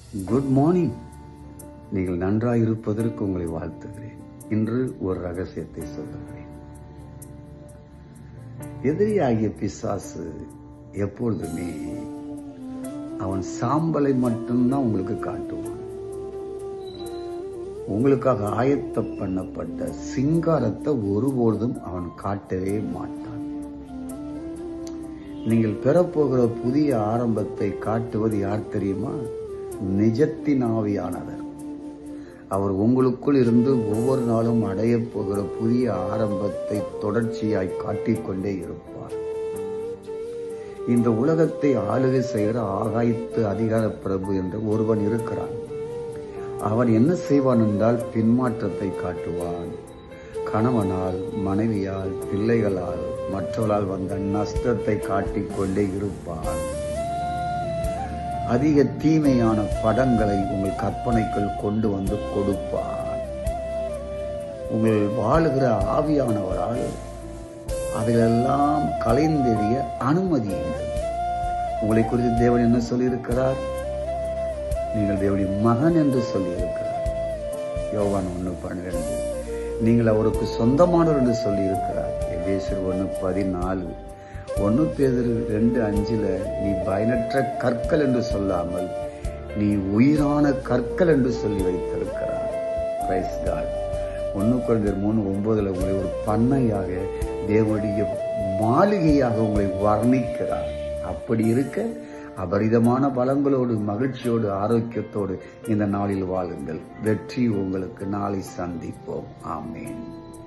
Good morning. நீங்கள் நன்றாயிருப்பதற்கு உங்களை வாழ்த்துகிறேன். இன்று ஒரு ரகசியத்தை சொல்லுகிறேன். எதிரியாகிய பிசாசு எப்பொழுதுமே அவன் சாம்பலை மட்டும்தான் உங்களுக்கு காட்டுவான். உங்களுக்காக ஆயத்தம் பண்ணப்பட்ட சிங்காரத்தை ஒருபொழுதும் அவன் காட்டவே மாட்டான். நீங்கள் பெறப்போகிற புதிய ஆரம்பத்தை காட்டுவது யார் தெரியுமா? நிஜத்தின் ஆவியானவர். அவர் உங்களுக்குள் இருந்து ஒவ்வொரு நாளும் அடைய போகிற புதிய ஆரம்பத்தை தொடர்ச்சியாய் காட்டிக்கொண்டே இருப்பார். இந்த உலகத்தை ஆளுகை செய்கிற ஆகாயத்து அதிகார பிரபு என்று ஒருவன் இருக்கிறான். அவன் என்ன செய்வான் என்றால் பின்மாற்றத்தை காட்டுவான். கணவனால், மனைவியால், பிள்ளைகளால், மற்றவர்களால் வந்த நஷ்டத்தை காட்டிக்கொண்டே இருப்பான். அதிக தீமையான படங்களை உங்கள் கற்பனைக்குள் கொண்டு வந்து கொடுப்பார். உங்கள் வாழுகிற ஆவியானவரால் அதையெல்லாம் கலைந்தெறிய அனுமதியுங்கள். உங்களை குறித்து தேவன் என்ன சொல்லியிருக்கிறார்? நீங்கள் தேவனுடைய மகன் என்று சொல்லியிருக்கிறார். யோவான் 1:12. நீங்கள் அவருக்கு சொந்தமானவர் என்று சொல்லியிருக்கிறார். எபேசியர் 1:14. 1 பேதுரு 2:5 நீ பயனற்ற கற்கள் என்று சொல்லாமல் நீ உயிரான கற்கள் என்று சொல்லி வைத்திருக்கிறார். Price God. 1 கொரிந்தியர் 3:9 உங்களை ஒரு பண்ணையாக, தேவனுடைய மாளிகையாக உங்களை வர்ணிக்கிறார். அப்படி இருக்க அபரிதமான பலங்களோடு, மகிழ்ச்சியோடு, ஆரோக்கியத்தோடு இந்த நாளில் வாழுங்கள். வெற்றி உங்களுக்கு. நாளை சந்திப்போம். ஆமேன்.